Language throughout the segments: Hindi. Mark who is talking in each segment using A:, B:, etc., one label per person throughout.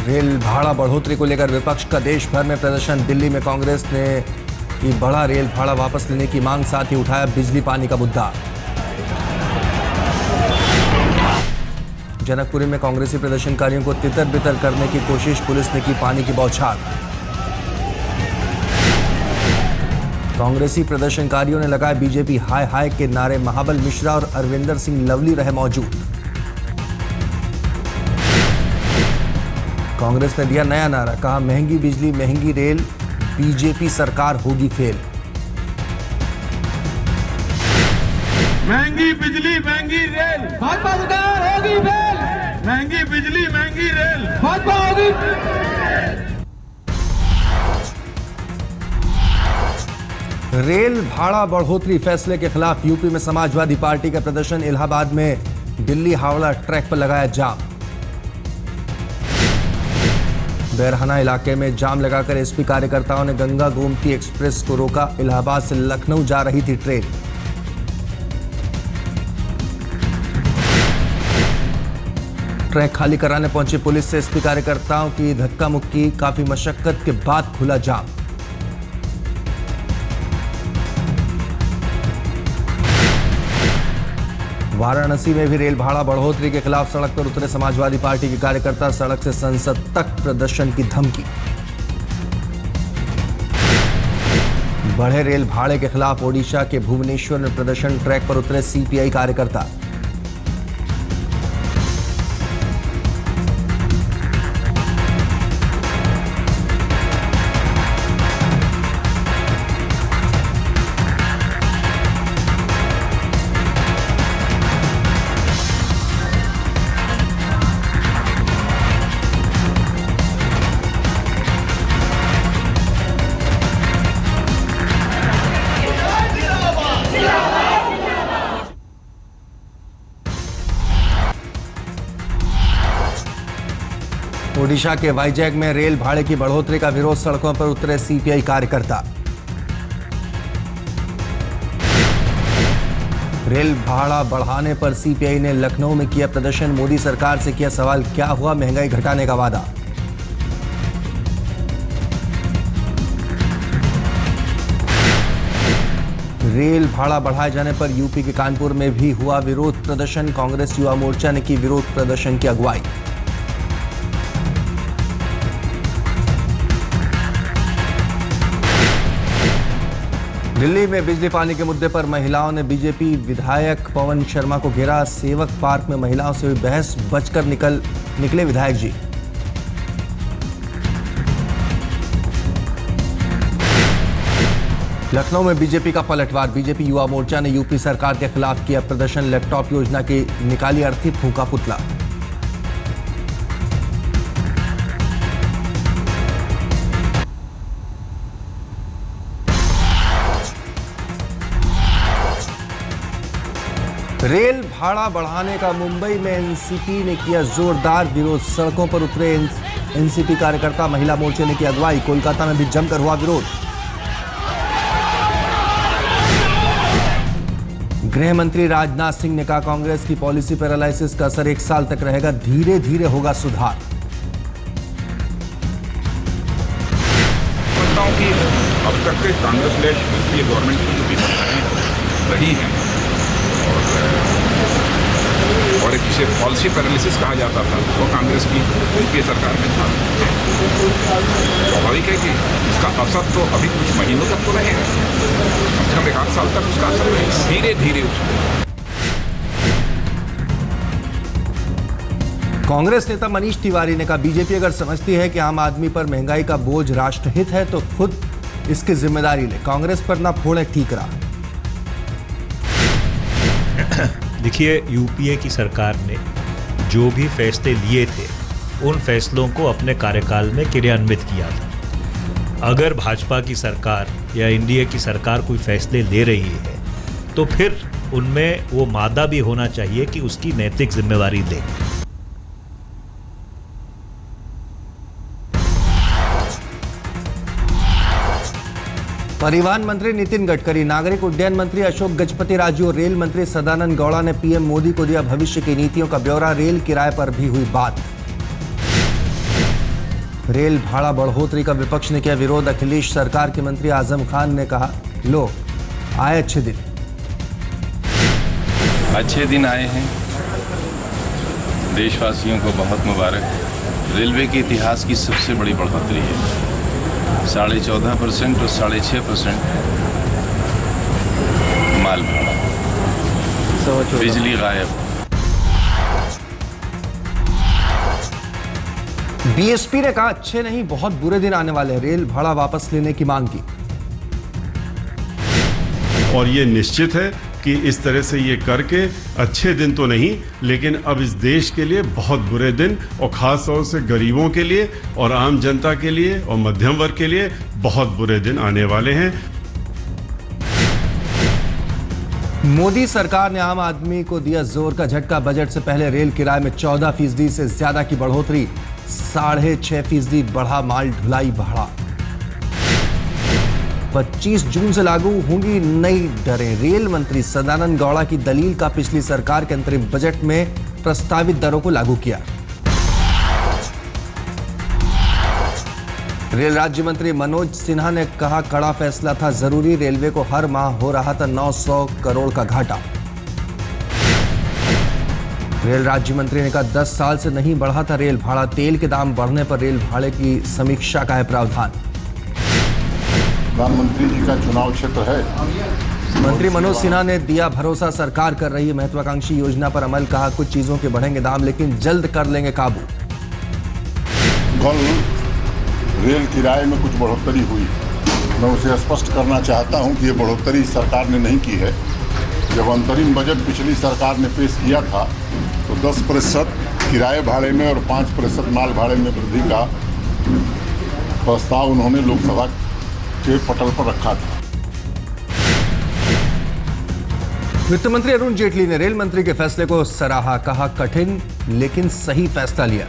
A: रेल भाड़ा बढ़ोतरी को लेकर विपक्ष का देश भर में प्रदर्शन। दिल्ली में कांग्रेस ने की बढ़ा रेल भाड़ा वापस लेने की मांग, साथ ही उठाया बिजली पानी का मुद्दा। जनकपुरी में कांग्रेसी प्रदर्शनकारियों को तितर बितर करने की कोशिश, पुलिस ने की पानी की बौछार। कांग्रेसी प्रदर्शनकारियों ने लगाए बीजेपी हाय हाय के नारे, महाबल मिश्रा और अरविंदर सिंह लवली रहे मौजूद। कांग्रेस ने दिया नया नारा, कहा महंगी बिजली महंगी रेल, बीजेपी सरकार होगी फेल।
B: महंगी बिजली महंगी रेल,
C: भाजपा सरकार होगी फेल।
B: महंगी बिजली महंगी रेल,
C: भाजपा होगी।
A: रेल भाड़ा बढ़ोतरी फैसले के खिलाफ यूपी में समाजवादी पार्टी का प्रदर्शन। इलाहाबाद में दिल्ली हावड़ा ट्रैक पर लगाया जाम। बैरहाना इलाके में जाम लगाकर एसपी कार्यकर्ताओं ने गंगा गोमती एक्सप्रेस को रोका। इलाहाबाद से लखनऊ जा रही थी ट्रेन। ट्रैक खाली कराने पहुंची पुलिस से एसपी कार्यकर्ताओं की धक्का मुक्की, काफी मशक्कत के बाद खुला जाम। वाराणसी में भी रेल भाड़ा बढ़ोतरी के खिलाफ सड़क पर उतरे समाजवादी पार्टी के कार्यकर्ता, सड़क से संसद तक प्रदर्शन की धमकी। बढ़े रेल भाड़े के खिलाफ ओडिशा के भुवनेश्वर में प्रदर्शन, ट्रैक पर उतरे सीपीआई कार्यकर्ता। ओडिशा के वाईजैग में रेल भाड़े की बढ़ोतरी का विरोध, सड़कों पर उतरे सीपीआई कार्यकर्ता। रेल भाड़ा बढ़ाने पर सीपीआई ने लखनऊ में किया प्रदर्शन, मोदी सरकार से किया सवाल, क्या हुआ महंगाई घटाने का वादा। रेल भाड़ा बढ़ाए जाने पर यूपी के कानपुर में भी हुआ विरोध प्रदर्शन। कांग्रेस युवा मोर्चा ने की विरोध प्रदर्शन की अगुवाई। दिल्ली में बिजली पानी के मुद्दे पर महिलाओं ने बीजेपी विधायक पवन शर्मा को घेरा। सेवक पार्क में महिलाओं से हुई बहस, बचकर निकले विधायक जी। लखनऊ में बीजेपी का पलटवार, बीजेपी युवा मोर्चा ने यूपी सरकार के खिलाफ किया प्रदर्शन। लैपटॉप योजना की निकाली अर्थी, फूंका पुतला। रेल भाड़ा बढ़ाने का मुंबई में एनसीपी ने किया जोरदार विरोध, सड़कों पर उतरे एनसीपी कार्यकर्ता, महिला मोर्चे ने की अगुवाई। कोलकाता में भी जमकर हुआ विरोध। गृह मंत्री राजनाथ सिंह ने कहा कांग्रेस की पॉलिसी पैरालाइसिस का असर 1 साल तक रहेगा, धीरे धीरे होगा सुधार।
D: की अब तक के कांग्रेस लेड गवर्नमेंट की जो भी सरकारें रही हैं और एक जिसे पॉलिसी पैरालिसिस कहा जाता था वो कांग्रेस की यूपीए सरकार में था। स्वाभाविक है कि इसका असर तो अभी कुछ महीनों तक तो रहेगा, कम से कम 1 साल तक उसका असर रहेगा, धीरे धीरे उसको।
A: कांग्रेस नेता मनीष तिवारी ने कहा बीजेपी अगर समझती है कि आम आदमी पर महंगाई का बोझ राष्ट्रहित है तो खुद इसकी जिम्मेदारी ले, कांग्रेस पर ना फोड़े ठीकरा।
E: देखिए, यूपीए की सरकार ने जो भी फैसले लिए थे उन फैसलों को अपने कार्यकाल में क्रियान्वित किया था। अगर भाजपा की सरकार या एनडीए की सरकार कोई फैसले ले रही है तो फिर उनमें वो मादा भी होना चाहिए कि उसकी नैतिक जिम्मेवारी ले।
A: परिवहन मंत्री नितिन गडकरी, नागरिक उड्डयन मंत्री अशोक गजपति राजू और रेल मंत्री सदानंद गौड़ा ने पीएम मोदी को दिया भविष्य की नीतियों का ब्यौरा। रेल किराए पर भी हुई बात। रेल भाड़ा बढ़ोतरी का विपक्ष ने किया विरोध। अखिलेश सरकार के मंत्री आजम खान ने कहा, लो आए अच्छे दिन।
F: अच्छे दिन आए हैं, देशवासियों को बहुत मुबारक। रेलवे के इतिहास की सबसे बड़ी बढ़ोतरी है, 14.5% और 6.5% माल भाड़ा। बिजली गायब।
A: बीएसपी ने कहा, अच्छे नहीं बहुत बुरे दिन आने वाले हैं। रेल भाड़ा वापस लेने की मांग की।
G: और ये निश्चित है कि इस तरह से ये करके अच्छे दिन तो नहीं, लेकिन अब इस देश के लिए बहुत बुरे दिन, और खास तौर से गरीबों के लिए और आम जनता के लिए और मध्यम वर्ग के लिए बहुत बुरे दिन आने वाले हैं।
A: मोदी सरकार ने आम आदमी को दिया जोर का झटका। बजट से पहले रेल किराए में 14% से ज्यादा की बढ़ोतरी, 6.5% बढ़ा माल ढुलाई भाड़ा। 25 जून से लागू होंगी नई दरें। रेल मंत्री सदानंद गौड़ा की दलील का पिछली सरकार के अंतरिम बजट में प्रस्तावित दरों को लागू किया। रेल राज्य मंत्री मनोज सिन्हा ने कहा, कड़ा फैसला था जरूरी। रेलवे को हर माह हो रहा था 900 करोड़ का घाटा। रेल राज्य मंत्री ने कहा, 10 साल से नहीं बढ़ा था रेल भाड़ा। तेल के दाम बढ़ने पर रेल भाड़े की समीक्षा का है प्रावधान।
H: प्रधानमंत्री जी का चुनाव क्षेत्र है।
A: मंत्री मनोज सिन्हा ने दिया भरोसा, सरकार कर रही है महत्वाकांक्षी योजना पर अमल। कहा, कुछ चीजों के बढ़ेंगे दाम लेकिन जल्द कर लेंगे काबू।
H: कल रेल किराए में कुछ बढ़ोतरी हुई, मैं उसे स्पष्ट करना चाहता हूं कि ये बढ़ोतरी सरकार ने नहीं की है। जब अंतरिम बजट पिछली सरकार ने पेश किया था तो 10% किराए भाड़े में और 5% माल भाड़े में वृद्धि का प्रस्ताव उन्होंने लोकसभा के पटल पर रखा था।
A: वित्त मंत्री अरुण जेटली ने रेल मंत्री के फैसले को सराहा। कहा, कठिन लेकिन सही फैसला लिया।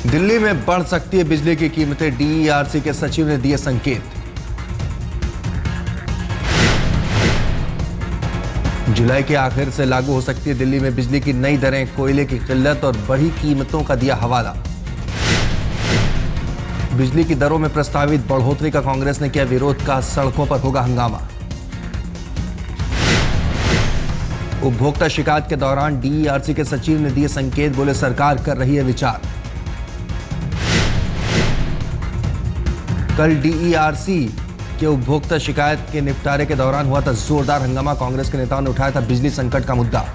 A: दिल्ली में बढ़ सकती है बिजली की कीमतें। डीईआरसी के सचिव ने दिए संकेत। जुलाई के आखिर से लागू हो सकती है दिल्ली में बिजली की नई दरें। कोयले की किल्लत और बढ़ी कीमतों का दिया हवाला। बिजली की दरों में प्रस्तावित बढ़ोतरी का कांग्रेस ने किया विरोध। का सड़कों पर होगा हंगामा। उपभोक्ता शिकायत के दौरान डीईआरसी के सचिव ने दिए संकेत। बोले, सरकार कर रही है विचार। कल डीईआरसी के उपभोक्ता शिकायत के निपटारे के दौरान हुआ था जोरदार हंगामा। कांग्रेस के नेताओं ने उठाया था बिजली संकट का मुद्दा।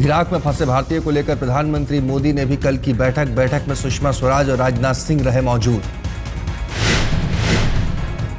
A: इराक में फंसे भारतीय को लेकर प्रधानमंत्री मोदी ने भी कल की बैठक में सुषमा स्वराज और राजनाथ सिंह रहे मौजूद।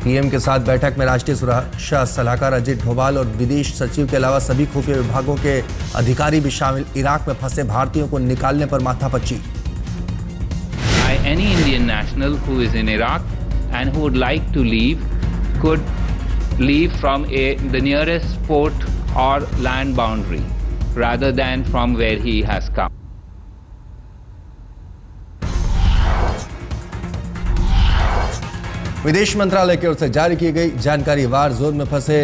A: पीएम के साथ बैठक में राष्ट्रीय सुरक्षा सलाहकार अजित डोभाल और विदेश सचिव के अलावा सभी खुफिया विभागों के अधिकारी भी शामिल। इराक में फंसे भारतीयों को निकालने पर माथापच्ची।
I: Any Indian national who is in Iraq and who would like to leave could leave from the nearest port or land boundary rather than from where he has come.
A: विदेश मंत्रालय की ओर से जारी की गई जानकारी। वार जोन में फंसे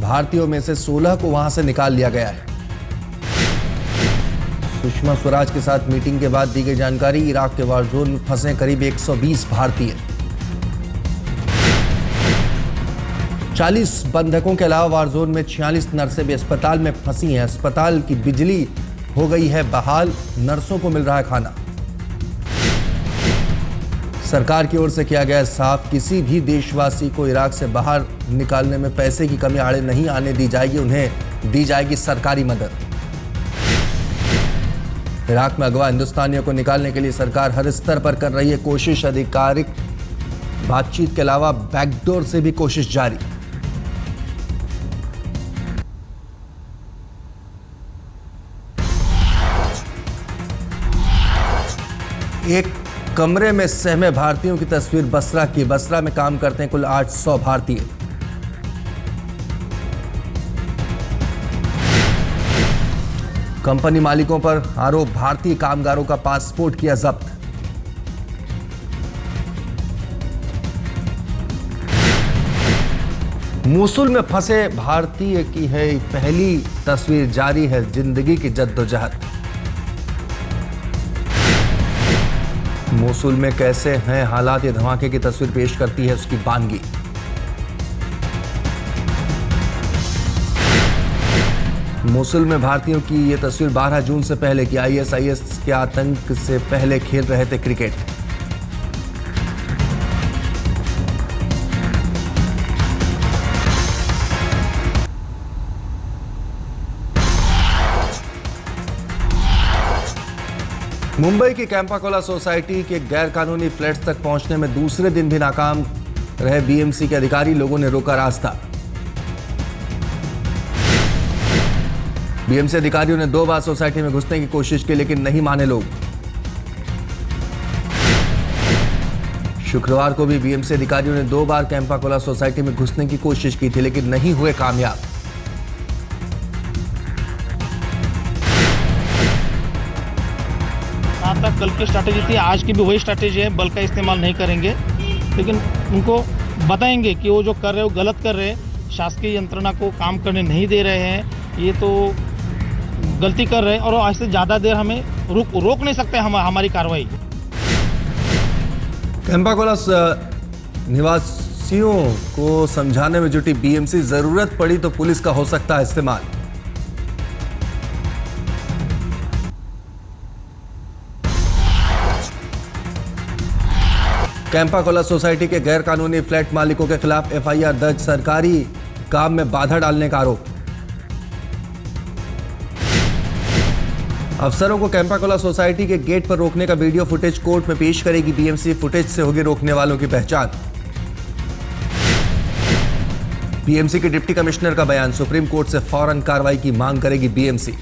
A: भारतीयों में से 16 को वहां से निकाल लिया गया है। सुषमा स्वराज के साथ मीटिंग के बाद दी गई जानकारी। इराक के वार जोन में फंसे करीब 120 भारतीय। 40 बंधकों के अलावा वार जोन में 46 नर्सें भी अस्पताल में फंसी हैं। अस्पताल की बिजली हो गई है बहाल, नर्सों को मिल रहा है खाना। सरकार की ओर से किया गया साफ, किसी भी देशवासी को इराक से बाहर निकालने में पैसे की कमी आड़े नहीं आने दी जाएगी। उन्हें दी जाएगी सरकारी मदद। इराक में अगवा हिंदुस्तानियों को निकालने के लिए सरकार हर स्तर पर कर रही है कोशिश। आधिकारिक बातचीत के अलावा बैकडोर से भी कोशिश जारी। एक कमरे में सहमे भारतीयों की तस्वीर बसरा की। बसरा में काम करते हैं कुल 800 भारतीय। कंपनी मालिकों पर आरोप, भारतीय कामगारों का पासपोर्ट किया जब्त। मूसुल में फंसे भारतीय की है पहली तस्वीर, जारी है जिंदगी की जद्दोजहद। मूसुल में कैसे हैं हालात, ये धमाके की तस्वीर पेश करती है उसकी बानगी। मूसुल में भारतीयों की ये तस्वीर 12 जून से पहले की ISIS के आतंक से पहले खेल रहे थे क्रिकेट। मुंबई की कैंपाकोला सोसाइटी के गैरकानूनी फ्लैट्स तक पहुंचने में दूसरे दिन भी नाकाम रहे BMC के अधिकारी, लोगों ने रोका रास्ता। BMC अधिकारियों ने 2 बार सोसाइटी में घुसने की कोशिश की लेकिन नहीं माने लोग। शुक्रवार को भी BMC अधिकारियों ने 2 बार कैंपाकोला सोसाइटी में घुसने की कोशिश की थी लेकिन नहीं हुए कामयाब।
J: तक कल की स्ट्रैटेजी थी, आज की भी वही स्ट्रैटेजी है, बल का इस्तेमाल नहीं करेंगे, लेकिन उनको बताएंगे कि वो जो कर रहे हैं वो गलत कर रहे हैं, शासकीय यंत्रणा को काम करने नहीं दे रहे हैं, ये तो गलती कर रहे हैं और आज से ज़्यादा देर हमें रोक नहीं सकते हमारी कार्रवाई।
A: कैंपाकोला निवासियों को समझाने में जुटी BMC, जरूरत पड़ी तो पुलिस का हो सकता है इस्तेमाल। कैंपाकोला सोसाइटी के गैरकानूनी फ्लैट मालिकों के खिलाफ FIR दर्ज, सरकारी काम में बाधा डालने का आरोप। अफसरों को कैंपाकोला सोसाइटी के गेट पर रोकने का वीडियो फुटेज कोर्ट में पेश करेगी BMC, फुटेज से होगी रोकने वालों की पहचान। BMC के डिप्टी कमिश्नर का बयान, सुप्रीम कोर्ट से फौरन कार्रवाई की मांग करेगी BMC।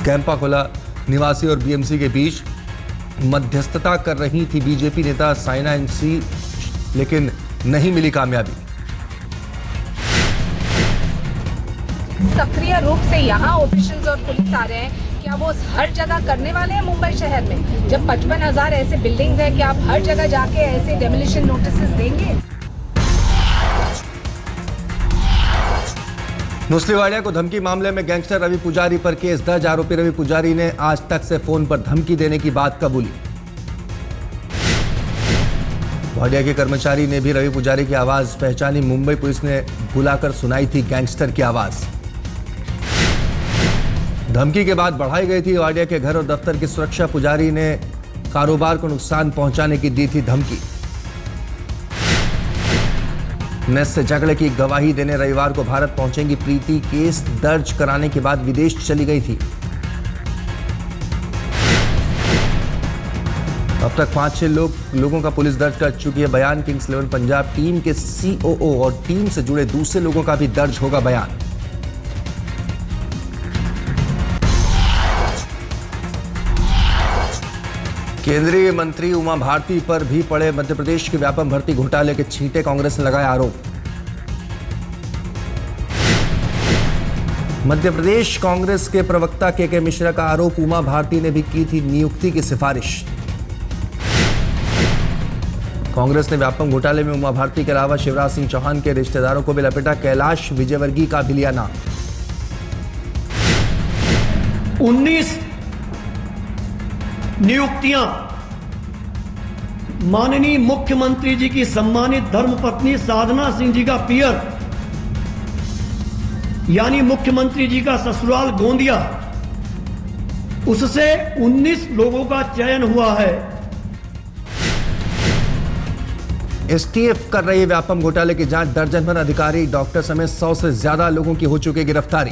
A: कैंपाकोला निवासी और BMC के बीच मध्यस्थता कर रही थी बीजेपी नेता साइना NC, लेकिन नहीं मिली कामयाबी।
K: सक्रिय रूप से यहाँ ऑफिशियल्स और पुलिस आ रहे हैं, क्या वो हर जगह करने वाले हैं मुंबई शहर में? जब 55,000 ऐसे बिल्डिंग्स हैं, क्या आप हर जगह जाके ऐसे डेमोलिशन नोटिसेस देंगे?
A: मुसलीवाड़िया को धमकी मामले में गैंगस्टर रवि पुजारी पर केस दर्ज, आरोपी रवि पुजारी ने आज तक से फोन पर धमकी देने की बात कबूली। वाडिया के कर्मचारी ने भी रवि पुजारी की आवाज पहचानी, मुंबई पुलिस ने बुलाकर सुनाई थी गैंगस्टर की आवाज। धमकी के बाद बढ़ाई गई थी वाडिया के घर और दफ्तर की सुरक्षा, पुजारी ने कारोबार को नुकसान पहुंचाने की दी थी धमकी। नेस से झगड़े की गवाही देने रविवार को भारत पहुंचेंगी प्रीति, केस दर्ज कराने के बाद विदेश चली गई थी। अब तक 5-6 लोगों का पुलिस दर्ज कर चुकी है बयान। किंग्स 11 पंजाब टीम के COO और टीम से जुड़े दूसरे लोगों का भी दर्ज होगा बयान। केंद्रीय मंत्री उमा भारती पर भी पड़े मध्य प्रदेश के व्यापम भर्ती घोटाले के छींटे, कांग्रेस ने लगाया आरोप। मध्य प्रदेश कांग्रेस के प्रवक्ता के मिश्रा का आरोप, उमा भारती ने भी की थी नियुक्ति की सिफारिश। कांग्रेस ने व्यापम घोटाले में उमा भारती के अलावा शिवराज सिंह चौहान के रिश्तेदारों को भी लपेटा, कैलाश विजयवर्गीय का भी लिया नाम।
L: 19 नियुक्तियां माननीय मुख्यमंत्री जी की सम्मानित धर्मपत्नी साधना सिंह जी का पियर यानी मुख्यमंत्री जी का ससुराल गोंदिया, उससे 19 लोगों का चयन हुआ है।
A: STF कर रही व्यापम घोटाले की जांच, दर्जन भर अधिकारी, डॉक्टर समेत 100 से ज्यादा लोगों की हो चुकी गिरफ्तारी।